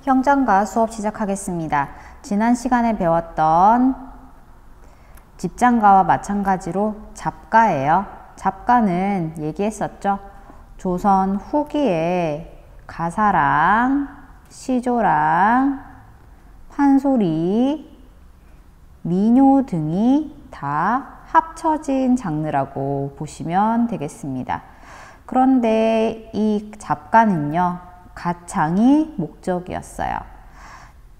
형장가 수업 시작하겠습니다. 지난 시간에 배웠던 집장가와 마찬가지로 잡가예요. 잡가는 얘기했었죠. 조선 후기에 가사랑 시조랑 판소리, 민요 등이 다 합쳐진 장르라고 보시면 되겠습니다. 그런데 이 잡가는요, 가창이 목적이었어요.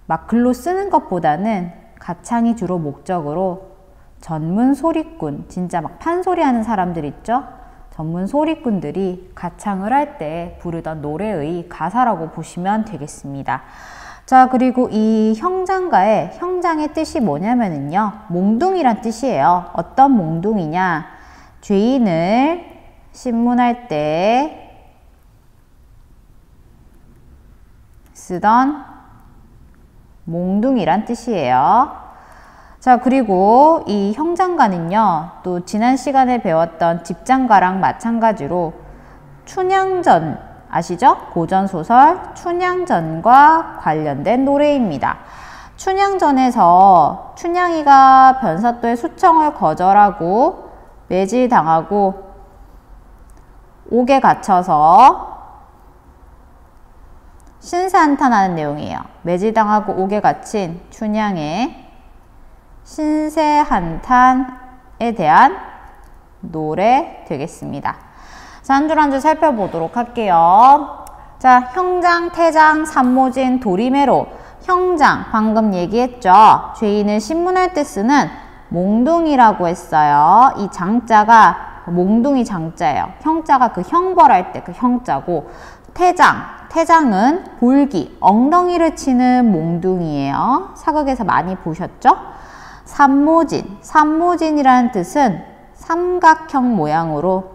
막 글로 쓰는 것보다는 가창이 주로 목적으로 전문 소리꾼, 진짜 막 판소리 하는 사람들 있죠? 전문 소리꾼들이 가창을 할 때 부르던 노래의 가사라고 보시면 되겠습니다. 자, 그리고 이 형장가의 형장의 뜻이 뭐냐면은요, 몽둥이란 뜻이에요. 어떤 몽둥이냐? 죄인을 신문할 때 쓰던 몽둥이란 뜻이에요. 자, 그리고 이 형장가는요, 또 지난 시간에 배웠던 집장가랑 마찬가지로 춘향전 아시죠? 고전소설 춘향전과 관련된 노래입니다. 춘향전에서 춘향이가 변사또의 수청을 거절하고 매질당하고 옥에 갇혀서 신세한탄하는 내용이에요. 매질당하고 옥에 갇힌 춘향의 신세한탄에 대한 노래 되겠습니다. 자, 한 줄 한 줄 살펴보도록 할게요. 자, 형장, 태장, 삼모진, 도리매로. 형장, 방금 얘기했죠. 죄인을 신문할 때 쓰는 몽둥이라고 했어요. 이 장자가 몽둥이 장자예요. 형자가 그 형벌할 때 그 형자고, 태장은 볼기, 엉덩이를 치는 몽둥이에요. 사극에서 많이 보셨죠? 삼모진이라는 뜻은 삼각형 모양으로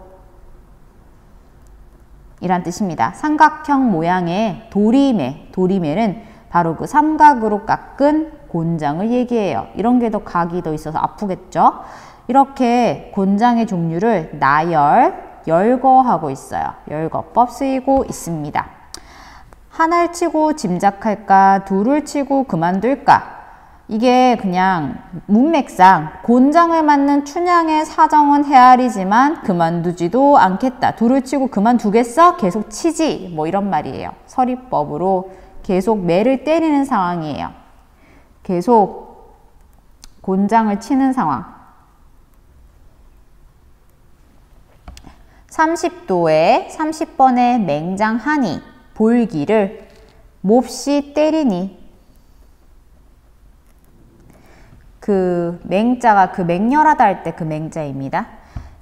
이란 뜻입니다. 삼각형 모양의 도리매는 바로 그 삼각으로 깎은 곤장을 얘기해요. 이런 게 더 각이 더 있어서 아프겠죠? 이렇게 곤장의 종류를 나열, 열거하고 있어요. 열거법 쓰이고 있습니다. 하나를 치고 짐작할까? 둘을 치고 그만둘까? 이게 그냥 문맥상 곤장을 맞는 춘향의 사정은 헤아리지만 그만두지도 않겠다. 둘을 치고 그만두겠어? 계속 치지. 뭐 이런 말이에요. 서리법으로 계속 매를 때리는 상황이에요. 계속 곤장을 치는 상황. 30도에 30번의 맹장하니 볼기를 몹시 때리니. 그 맹자가 그 맹렬하다 할 때 그 맹자입니다.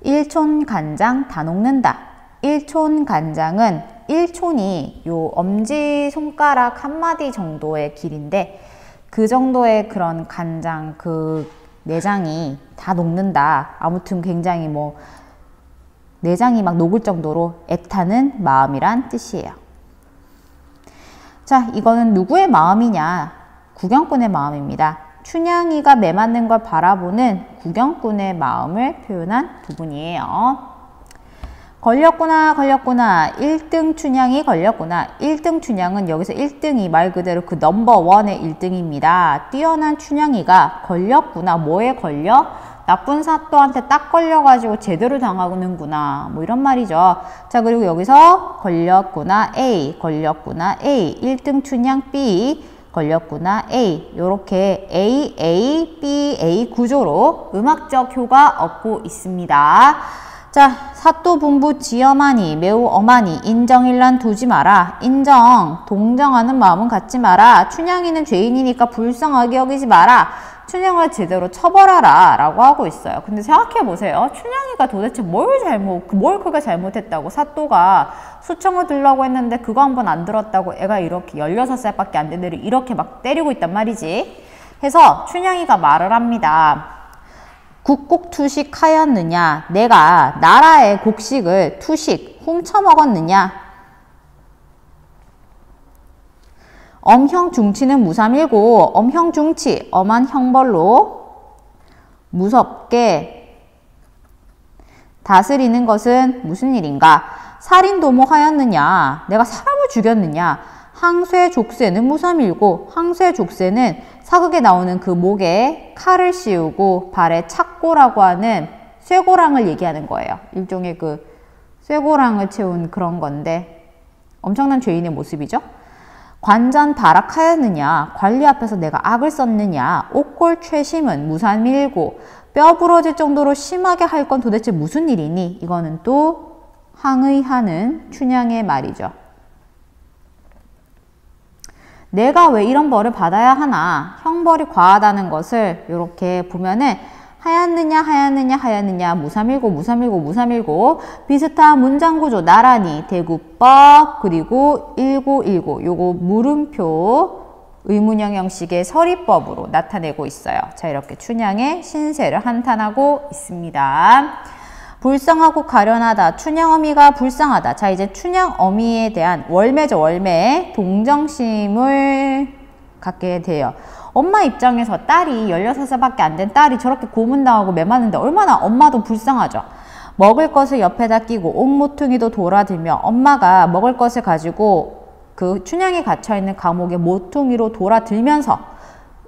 일촌간장 다 녹는다. 일촌간장은 일촌이 요 엄지손가락 한마디 정도의 길인데 그 정도의 그런 간장 그 내장이 다 녹는다. 아무튼 굉장히 뭐 내장이 막 녹을 정도로 애타는 마음이란 뜻이에요. 자, 이거는 누구의 마음이냐? 구경꾼의 마음입니다. 춘향이가 매맞는 걸 바라보는 구경꾼의 마음을 표현한 부분이에요. 걸렸구나. 1등 춘향이 걸렸구나. 1등 춘향은 여기서 1등이 말 그대로 그 넘버원의 1등입니다. 뛰어난 춘향이가 걸렸구나. 뭐에 걸려? 나쁜 사또한테 딱 걸려가지고 제대로 당하는구나. 뭐 이런 말이죠. 자, 그리고 여기서 걸렸구나. A, 1등 춘향 B, 걸렸구나. A. 요렇게 A, B, A 구조로 음악적 효과 얻고 있습니다. 자, 사또 분부 지엄하니 매우 엄하니 인정일란 두지 마라. 인정, 동정하는 마음은 갖지 마라. 춘향이는 죄인이니까 불쌍하게 여기지 마라. 춘향을 제대로 처벌하라 라고 하고 있어요. 근데 생각해보세요. 춘향이가 도대체 뭘 크게 잘못했다고 사또가 수청을 들라고 했는데 그거 한번 안 들었다고 애가 이렇게 16살밖에 안 된 애를 이렇게 막 때리고 있단 말이지. 해서 춘향이가 말을 합니다. 국곡투식하였느냐? 내가 나라의 곡식을 훔쳐먹었느냐? 엄형중치는 무삼일고 엄형중치, 엄한 형벌로 무섭게 다스리는 것은 무슨 일인가? 살인도모하였느냐? 내가 사람을 죽였느냐? 항쇠족세는 무삼일고, 항쇠족세는 사극에 나오는 그 목에 칼을 씌우고 발에 착고라고 하는 쇠고랑을 얘기하는 거예요. 일종의 그 쇠고랑을 채운 그런 건데 엄청난 죄인의 모습이죠. 관전 발악하였느냐, 관리 앞에서 내가 악을 썼느냐, 옥골 최심은 무삼일고, 뼈 부러질 정도로 심하게 할 건 도대체 무슨 일이니? 이거는 또 항의하는 춘향의 말이죠. 내가 왜 이런 벌을 받아야 하나, 형벌이 과하다는 것을 이렇게 보면은 하였느냐 하였느냐 하였느냐 무삼일고 무삼일고 무삼일고 비슷한 문장구조 나란히 대구법 그리고 1919 요거 물음표 의문형 형식의 서리법으로 나타내고 있어요. 자, 이렇게 춘향의 신세를 한탄하고 있습니다. 불쌍하고 가련하다. 춘향어미가 불쌍하다. 자, 이제 춘향어미에 대한 월매죠. 월매. 동정심을 갖게 돼요. 엄마 입장에서 딸이 16살밖에 안 된 딸이 저렇게 고문당하고 매맞는데 얼마나 엄마도 불쌍하죠. 먹을 것을 옆에다 끼고 옥모퉁이도 돌아들며 엄마가 먹을 것을 가지고 그 춘향이 갇혀있는 감옥에 모퉁이로 돌아들면서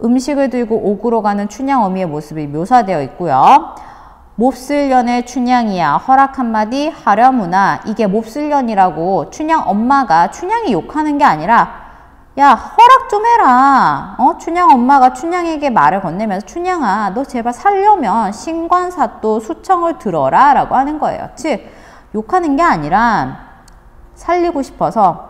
음식을 들고 옥으로 가는 춘향어미의 모습이 묘사되어 있고요. 몹쓸년의 춘향이야 허락 한마디 하려무나. 이게 몹쓸년이라고 춘향 엄마가 춘향이 욕하는 게 아니라 야 허락 좀 해라. 춘향 엄마가 춘향에게 말을 건네면서 춘향아 너 제발 살려면 신관사또 수청을 들어라 라고 하는 거예요. 즉 욕하는 게 아니라 살리고 싶어서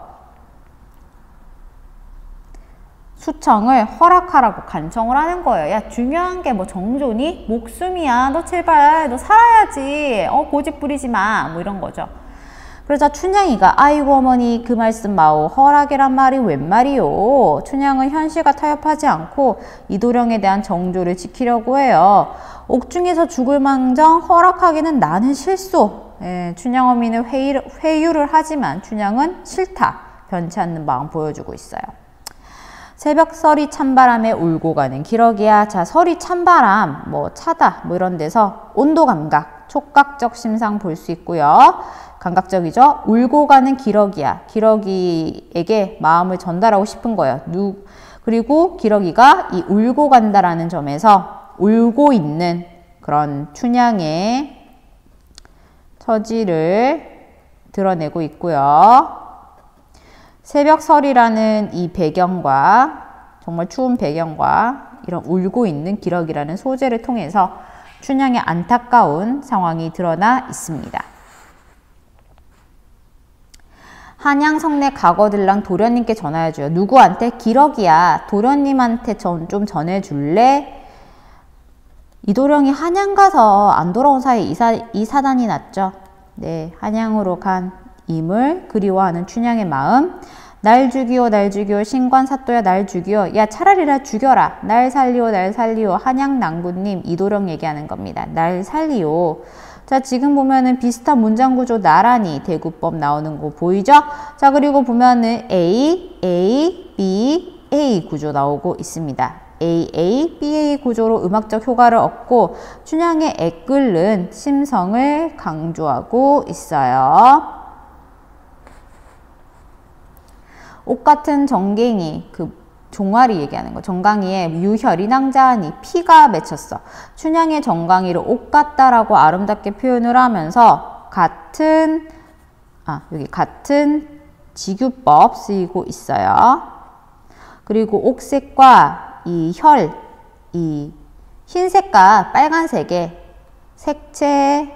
수청을 허락하라고 간청을 하는 거예요. 야 중요한 게 뭐 정존이? 목숨이야. 너 제발 너 살아야지. 고집 부리지 마. 뭐 이런 거죠. 그러자 춘향이가 아이고 어머니 그 말씀 마오. 허락이란 말이 웬 말이요. 춘향은 현실과 타협하지 않고 이도령에 대한 정조를 지키려고 해요. 옥중에서 죽을 망정 허락하기는 나는 실소. 춘향어미는 회유를 하지만 춘향은 싫다. 변치 않는 마음 보여주고 있어요. 새벽 서리 찬바람에 울고 가는 기러기야. 자, 서리 찬바람, 뭐 차다, 뭐 이런 데서 온도 감각, 촉각적 심상 볼 수 있고요. 감각적이죠. 울고 가는 기러기야. 기러기에게 마음을 전달하고 싶은 거예요. 그리고 기러기가 이 울고 간다라는 점에서 울고 있는 그런 춘향의 처지를 드러내고 있고요. 새벽설이라는 이 배경과 정말 추운 배경과 이런 울고 있는 기러기라는 소재를 통해서 춘향의 안타까운 상황이 드러나 있습니다. 한양성내 가거들랑 도련님께 전화해줘요. 누구한테? 기러기야. 도련님한테 좀 전해줄래? 이도령이 한양 가서 안 돌아온 사이에 이 사단이 났죠. 네, 한양으로 간 임을 그리워하는 춘향의 마음. 날 죽이오 날 죽이오 신관사또야 날 죽이오. 야 차라리 나 죽여라. 날 살리오 날 살리오. 한양낭군님 이도령 얘기하는 겁니다. 날 살리오. 자 지금 보면은 비슷한 문장구조 나란히 대구법 나오는 거 보이죠? 자 그리고 보면은 A, A, B, A 구조 나오고 있습니다. A, A, B, A 구조로 음악적 효과를 얻고 춘향의 애끓는 심성을 강조하고 있어요. 옷같은 정갱이, 그 종아리 얘기하는 거. 정강이에 유혈이 낭자하니 피가 맺혔어. 춘향의 정강이를 옷 같다라고 아름답게 표현을 하면서 여기 같은 지규법 쓰이고 있어요. 그리고 옥색과 이 혈, 이 흰색과 빨간색의 색채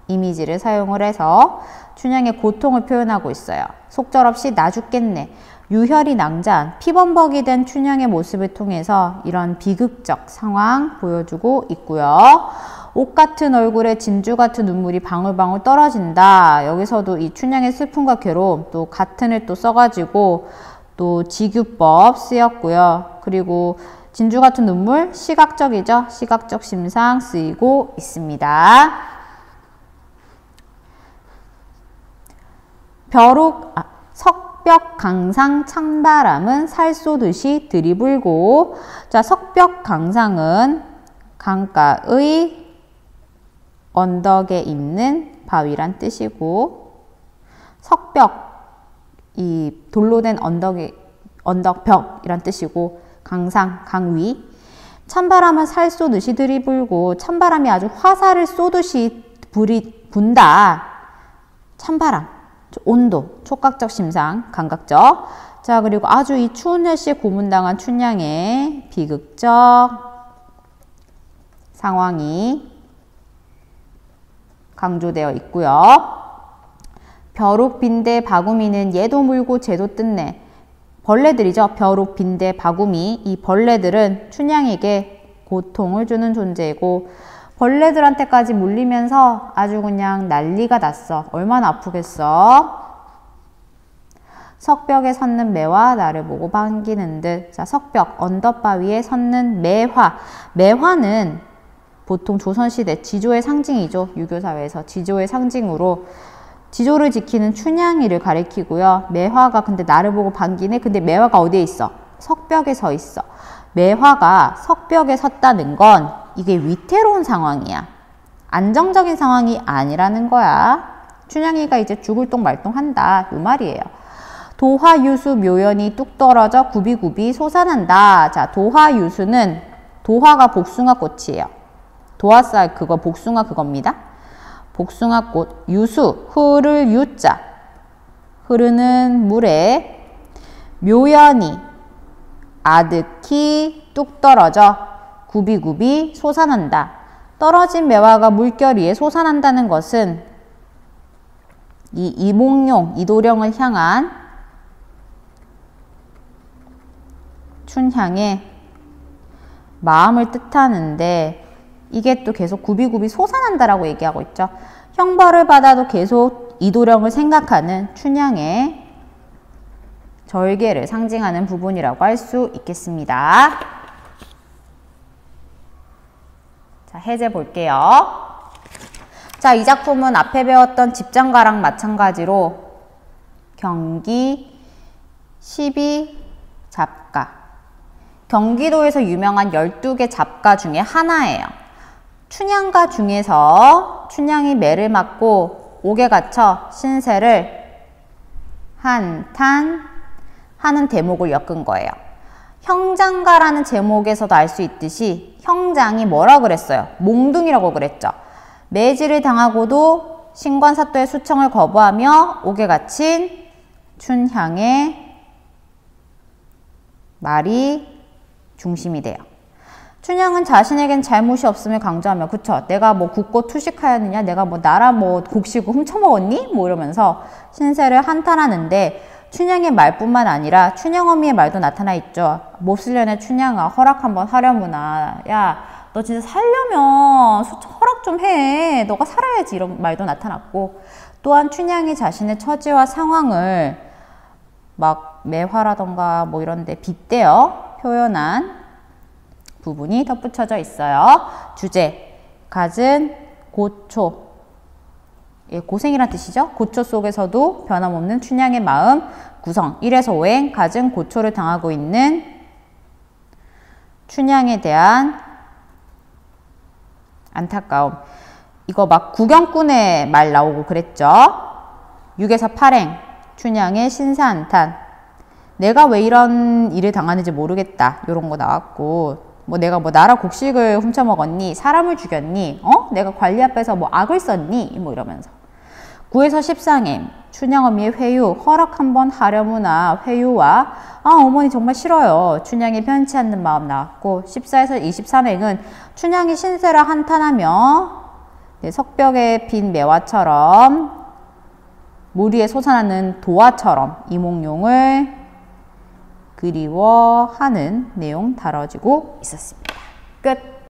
이미지를 사용을 해서 춘향의 고통을 표현하고 있어요. 속절없이 나 죽겠네. 유혈이 낭자한 피범벅이 된 춘향의 모습을 통해서 이런 비극적 상황 보여주고 있고요. 옷 같은 얼굴에 진주 같은 눈물이 방울방울 떨어진다. 여기서도 이 춘향의 슬픔과 괴로움 또 같은을 또 써가지고 또 지규법 쓰였고요. 그리고 진주 같은 눈물 시각적이죠. 시각적 심상 쓰이고 있습니다. 석벽 강상 찬바람은 살 쏘듯이 들이불고. 자, 석벽 강상은 강가의 언덕에 있는 바위란 뜻이고 석벽 이 돌로 된 언덕벽이란 뜻이고 강상, 강위. 찬바람은 살 쏘듯이 들이불고 찬바람이 아주 화살을 쏘듯이 불이 분다. 찬바람, 온도, 촉각적 심상, 감각적. 자, 그리고 아주 이 추운 날씨에 고문당한 춘향의 비극적 상황이 강조되어 있고요. 벼룩, 빈대, 바구미는 얘도 물고 쟤도 뜯네. 벌레들이죠. 벼룩, 빈대, 바구미. 이 벌레들은 춘향에게 고통을 주는 존재이고 벌레들한테까지 물리면서 아주 그냥 난리가 났어. 얼마나 아프겠어. 석벽에 섰는 매화 나를 보고 반기는 듯. 자, 석벽, 언덕바위에 섰는 매화. 매화는 보통 조선시대 지조의 상징이죠. 유교사회에서 지조의 상징으로 지조를 지키는 춘향이를 가리키고요. 매화가 근데 나를 보고 반기네. 근데 매화가 어디에 있어? 석벽에 서 있어. 매화가 석벽에 섰다는 건 이게 위태로운 상황이야. 안정적인 상황이 아니라는 거야. 춘향이가 이제 죽을 똥 말똥 한다. 이 말이에요. 도화유수 묘연이 뚝 떨어져 구비구비 솟아난다. 자, 도화유수는 도화가 복숭아꽃이에요. 도화살 그거 복숭아 그겁니다. 복숭아꽃, 유수, 흐를 유자. 흐르는 물에 묘연이 아득히 뚝 떨어져 구비구비 솟아난다. 떨어진 매화가 물결 위에 솟아난다는 것은 이 이몽룡, 이도령을 향한 춘향의 마음을 뜻하는데 이게 또 계속 구비구비 솟아난다라고 얘기하고 있죠. 형벌을 받아도 계속 이도령을 생각하는 춘향의 절개를 상징하는 부분이라고 할 수 있겠습니다. 자, 해제 볼게요. 자, 이 작품은 앞에 배웠던 집장가랑 마찬가지로 경기 12잡가. 경기도에서 유명한 12개 잡가 중에 하나예요. 춘향가 중에서 춘향이 매를 맞고 옥에 갇혀 신세를 한탄하는 대목을 엮은 거예요. 형장가라는 제목에서도 알 수 있듯이 형장이 뭐라 그랬어요? 몽둥이라고 그랬죠. 매질을 당하고도 신관사또의 수청을 거부하며 옥에 갇힌 춘향의 말이 중심이 돼요. 춘향은 자신에겐 잘못이 없음을 강조하며, 그쵸? 내가 뭐 굳고 투식하였느냐? 내가 뭐 나라 뭐 곡식을 훔쳐먹었니? 뭐 이러면서 신세를 한탄하는데, 춘향의 말뿐만 아니라 춘향 어미의 말도 나타나 있죠. 몹쓸년의 춘향아, 허락 한번 하려무나. 야, 너 진짜 살려면 허락 좀 해. 너가 살아야지. 이런 말도 나타났고, 또한 춘향이 자신의 처지와 상황을 막 매화라던가 뭐 이런 데 빗대어 표현한 부분이 덧붙여져 있어요. 주제, 갖은 고초. 예, 고생이란 뜻이죠. 고초 속에서도 변함없는 춘향의 마음, 구성, 1에서 5행, 갖은 고초를 당하고 있는 춘향에 대한 안타까움. 이거 막 구경꾼의 말 나오고 그랬죠. 6에서 8행, 춘향의 신사한탄. 내가 왜 이런 일을 당하는지 모르겠다. 이런 거 나왔고, 뭐 내가 뭐 나라 곡식을 훔쳐먹었니? 사람을 죽였니? 내가 관리 앞에서 뭐 악을 썼니? 뭐 이러면서. 9에서 14행, 춘향 어미의 회유, 허락 한번 하려무나 회유와 어머니 정말 싫어요. 춘향이 편치 않는 마음 나왔고, 14에서 23행은 춘향이 신세를 한탄하며 석벽에 빈 매화처럼 물 위에 솟아나는 도화처럼 이몽룡을 그리워하는 내용 다뤄지고 있었습니다. 끝.